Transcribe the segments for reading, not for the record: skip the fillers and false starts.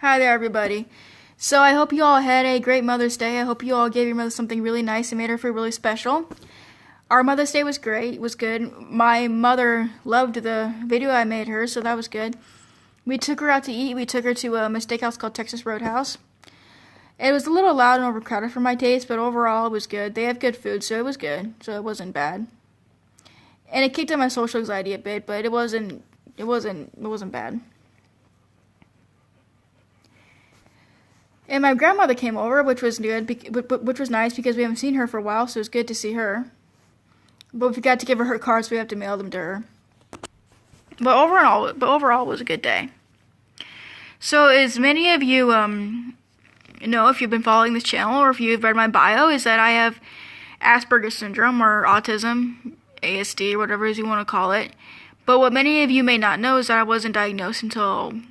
Hi there, everybody. So I hope you all had a great Mother's Day. I hope you all gave your mother something really nice and made her feel really special. Our Mother's Day was great. It was good. My mother loved the video I made her, so that was good. We took her out to eat. We took her to a steakhouse called Texas Roadhouse. It was a little loud and overcrowded for my taste, but overall it was good. They have good food, so it was good. So it wasn't bad. And it kicked up my social anxiety a bit, but it wasn't bad. And my grandmother came over, which was good, which was nice because we haven't seen her for a while, so it was good to see her. But we forgot to give her cards, so we have to mail them to her. But overall, it was a good day. So, as many of you know, if you've been following this channel or if you've read my bio, is that I have Aspergers syndrome or autism, ASD, or whatever it is you want to call it. But what many of you may not know is that I wasn't diagnosed until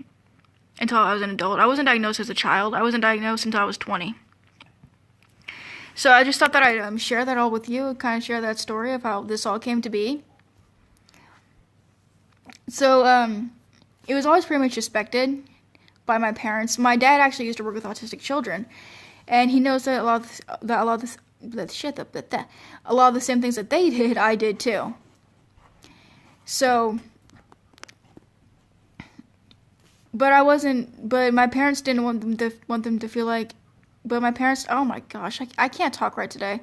I was an adult. I wasn't diagnosed as a child. I wasn't diagnosed until I was 20. So I just thought that I'd share that all with you, kind of share that story of how this all came to be. So it was always pretty much suspected by my parents. My dad actually used to work with autistic children, and he knows that a lot of the same things that they did, I did too. So. But my parents didn't want them to feel like, but my parents, oh my gosh, I can't talk right today.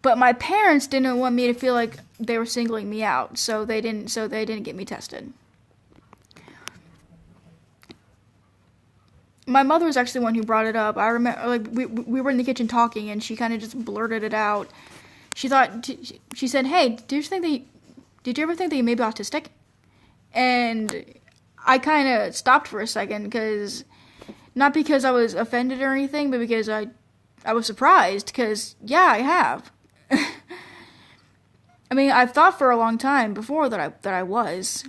But my parents didn't want me to feel like they were singling me out, so they didn't get me tested. My mother was actually the one who brought it up. I remember, like, we were in the kitchen talking, and she kind of just blurted it out. She said, "Hey, did you ever think that you may be autistic?" And I kind of stopped for a second, not because I was offended or anything, but because I was surprised, because, yeah, I have. I mean, I've thought for a long time before that I was,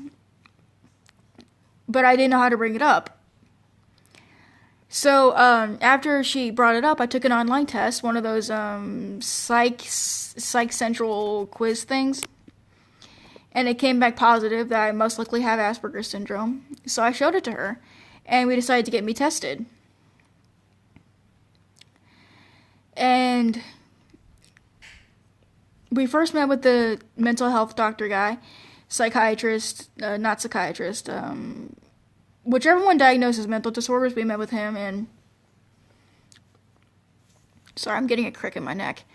but I didn't know how to bring it up. So, after she brought it up, I took an online test, one of those, Psych Central quiz things. And it came back positive that I most likely have Asperger's syndrome. So I showed it to her, and we decided to get me tested. And we first met with the mental health doctor guy, psychiatrist, not psychiatrist, whichever one diagnoses mental disorders, we met with him, and sorry, I'm getting a crick in my neck.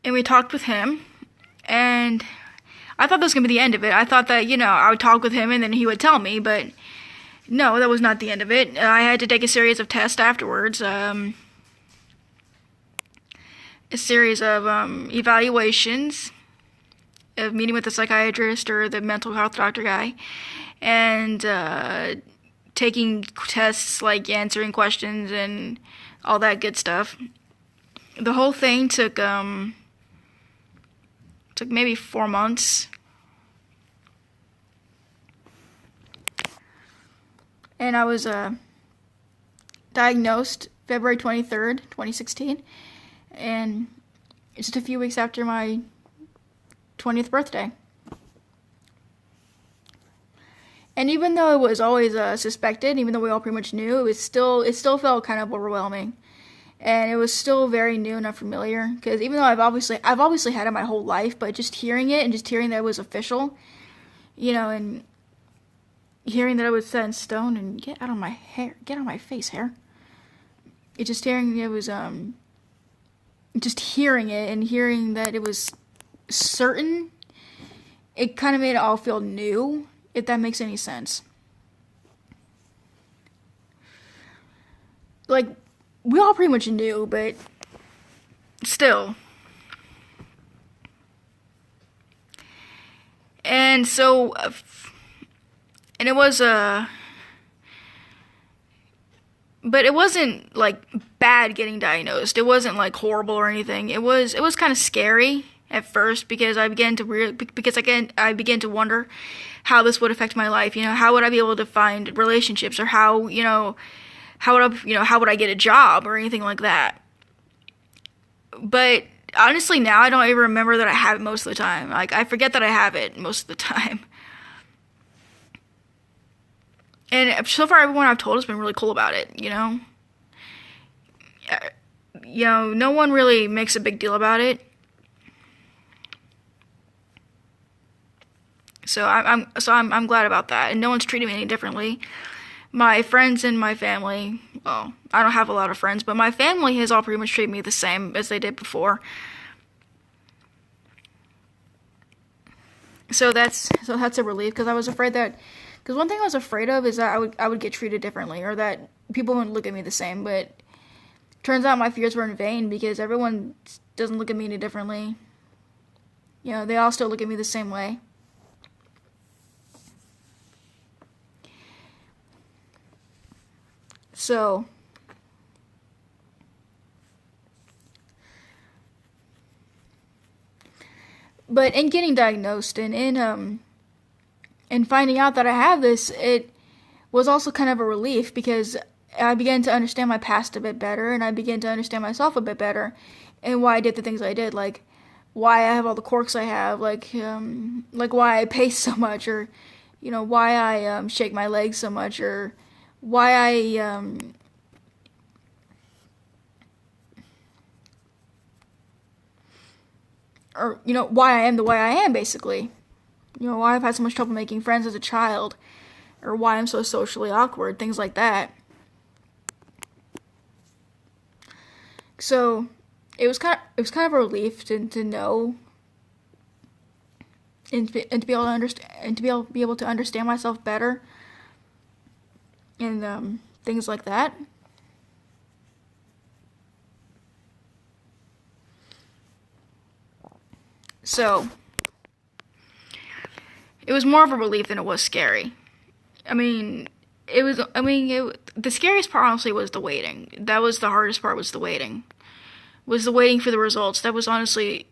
And we talked with him. And I thought that was going to be the end of it. I thought that, I would talk with him and then he would tell me, but no, that was not the end of it. I had to take a series of tests afterwards, a series of evaluations, of meeting with the psychiatrist or the mental health doctor guy, and taking tests like answering questions and all that good stuff. The whole thing took maybe 4 months. And I was diagnosed February 23rd, 2016. And just a few weeks after my 20th birthday. And even though it was always suspected, even though we all pretty much knew, it still felt kind of overwhelming. And it was still very new and unfamiliar, because even though I've obviously had it my whole life, but just hearing it and just hearing that it was official, and hearing that it was set in stone, and get out of my face, hair. It just hearing it was just hearing it and hearing that it was certain, it kind of made it all feel new, if that makes any sense. Like, we all pretty much knew, but still. And so, and it was, but it wasn't, like, bad getting diagnosed. It wasn't, like, horrible or anything. It was kind of scary at first, because I began to wonder how this would affect my life. How would I be able to find relationships, or how would I get a job or anything like that? But honestly, now I don't even remember that I have it most of the time. Like, I forget that I have it most of the time. And so far, everyone I've told has been really cool about it. No one really makes a big deal about it. So I'm glad about that, and no one's treating me any differently. My friends and my family, well, I don't have a lot of friends, but my family has all pretty much treated me the same as they did before. So that's a relief, because I was afraid that, because one thing I was afraid of is that I would get treated differently, or that people wouldn't look at me the same. But turns out my fears were in vain, because everyone doesn't look at me any differently. They all still look at me the same way. So, but in getting diagnosed and in finding out that I have this, it was also kind of a relief, because I began to understand my past a bit better, and I began to understand myself a bit better, and why I did the things I did, like why I have all the quirks I have, like why I pace so much, or why I shake my legs so much, or why I why I am the way I am, basically. Why I've had so much trouble making friends as a child, or why I'm so socially awkward, things like that. So it was kind of a relief to know, and to be able to understand, and to be able to understand myself better, and things like that. So it was more of a relief than it was scary. The scariest part, honestly, was the waiting. That was the hardest part, was the waiting. Was the waiting for the results. That was, honestly,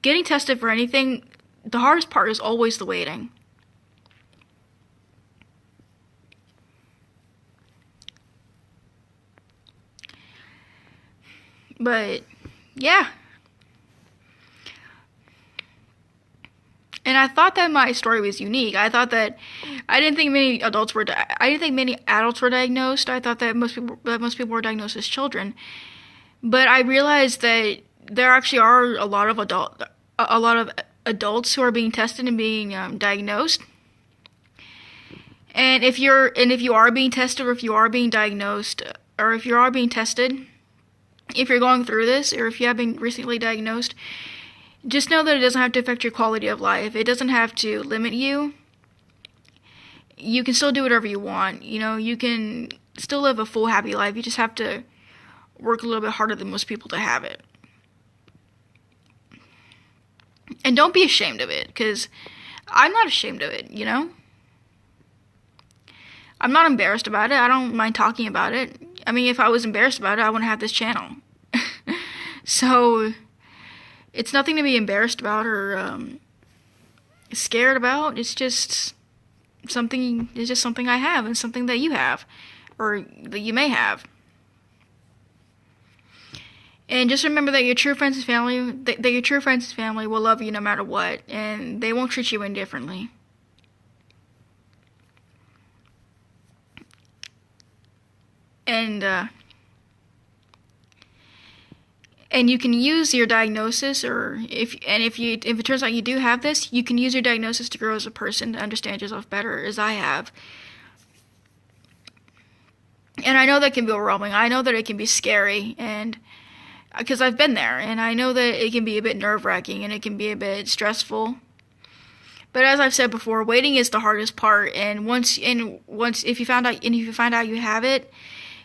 getting tested for anything, the hardest part is always the waiting. But, yeah. And I thought that my story was unique. I thought that I didn't think many adults were. I didn't think many adults were diagnosed. I thought that most people were diagnosed as children. But I realized that there actually are a lot of adults who are being tested and being diagnosed. And if you are being tested, or if you are being diagnosed, or if you are being tested, if you're going through this, or if you have been recently diagnosed, just know that it doesn't have to affect your quality of life. It doesn't have to limit you. You can still do whatever you want. You can still live a full, happy life. You just have to work a little bit harder than most people to have it. And don't be ashamed of it, because I'm not ashamed of it, I'm not embarrassed about it. I don't mind talking about it. If I was embarrassed about it, I wouldn't have this channel. So it's nothing to be embarrassed about or scared about. It's just something I have, and something that you have, or that you may have. And just remember that your true friends and family will love you no matter what, and they won't treat you indifferently. And you can use your diagnosis, or if it turns out you do have this, you can use your diagnosis to grow as a person, to understand yourself better, as I have. And I know that can be overwhelming. I know that it can be scary, and because I've been there, and I know that it can be a bit nerve-wracking, and it can be a bit stressful. But as I've said before, waiting is the hardest part. And once if you find out you have it,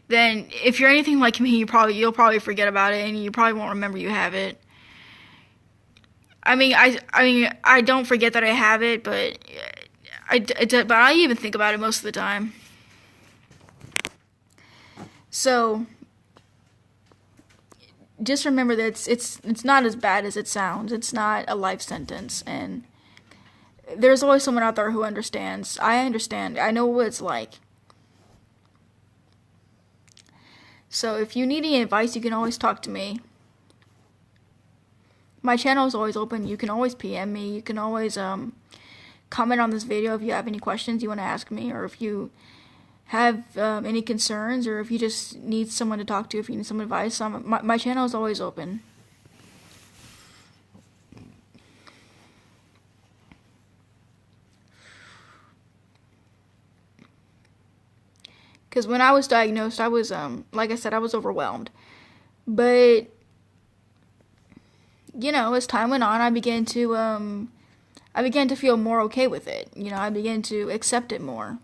then if you're anything like me, you'll probably forget about it, and you probably won't remember you have it. I don't forget that I have it, but I even think about it most of the time. So just remember that it's not as bad as it sounds. It's not a life sentence, and there's always someone out there who understands. I understand. I know what it's like. So if you need any advice, you can always talk to me. My channel is always open. You can always PM me. You can always comment on this video if you have any questions you want to ask me, or if you have any concerns, or if you just need someone to talk to, if you need some advice. My channel is always open. Because when I was diagnosed, I was, like I said, I was overwhelmed. But, you know, as time went on, I began to feel more okay with it. You know, I began to accept it more.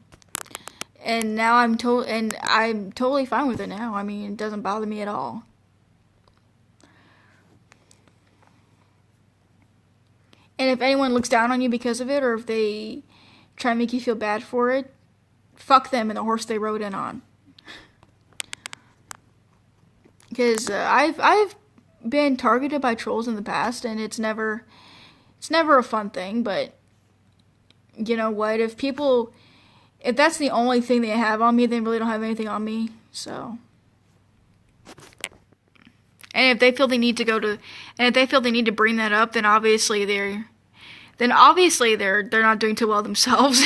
And now I'm totally fine with it now. I mean, it doesn't bother me at all. And if anyone looks down on you because of it, or if they try to make you feel bad for it, fuck them and the horse they rode in on. Because I've been targeted by trolls in the past, and it's never a fun thing. But you know what? If that's the only thing they have on me, they really don't have anything on me. So, and if they feel they need to bring that up, then obviously they're not doing too well themselves.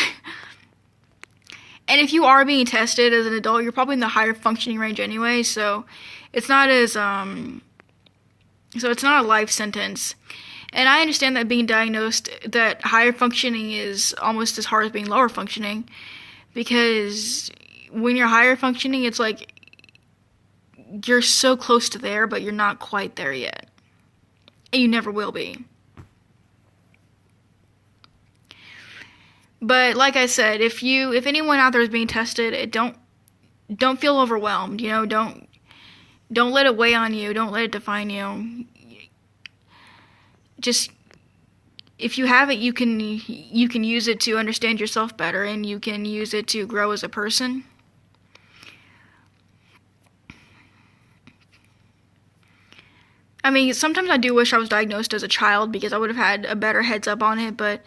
And if you are being tested as an adult, you're probably in the higher functioning range anyway, so it's not as so it's not a life sentence. And I understand that being diagnosed, that higher functioning is almost as hard as being lower functioning, because when you're higher functioning, it's like you're so close to there, but you're not quite there yet. And you never will be. But like I said, if anyone out there is being tested, don't feel overwhelmed. You know, don't let it weigh on you. Don't let it define you. Just, if you have it, you can use it to understand yourself better, and you can use it to grow as a person. I mean, sometimes I do wish I was diagnosed as a child, because I would have had a better heads up on it, but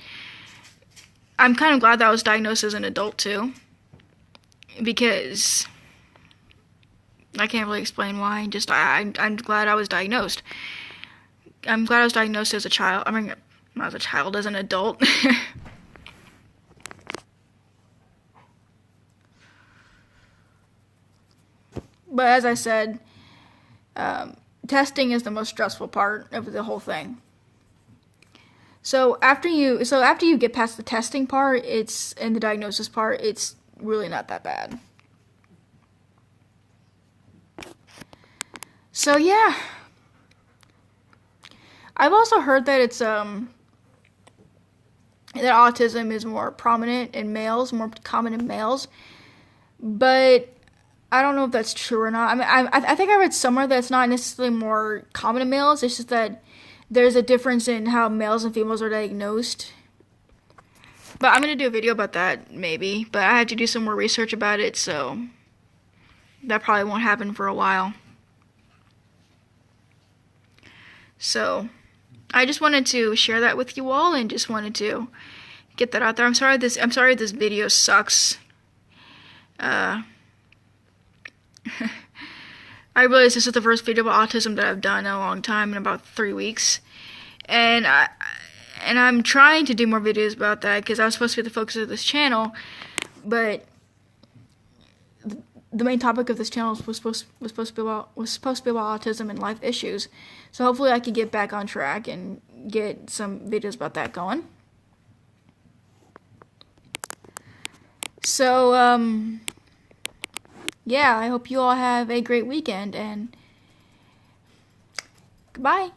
I'm kind of glad that I was diagnosed as an adult too, because I can't really explain why. Just I'm glad I was diagnosed. I'm glad I was diagnosed as a child. I mean, not as a child, as an adult. But as I said, testing is the most stressful part of the whole thing. So after you get past the testing part, and the diagnosis part, it's really not that bad. So yeah. I've also heard that that autism is more prominent in males, more common in males. But I don't know if that's true or not. I mean, I think I read somewhere that it's not necessarily more common in males. It's just that there's a difference in how males and females are diagnosed. But I'm going to do a video about that, maybe. But I have to do some more research about it, so that probably won't happen for a while. So I just wanted to share that with you all, and just wanted to get that out there. I'm sorry this video sucks. I realize this is the first video about autism that I've done in a long time, in about 3 weeks, and I'm trying to do more videos about that, because I was supposed to be the focus of this channel, but the main topic of this channel was supposed to be about autism and life issues. So hopefully I can get back on track and get some videos about that going. So yeah, I hope you all have a great weekend, and goodbye.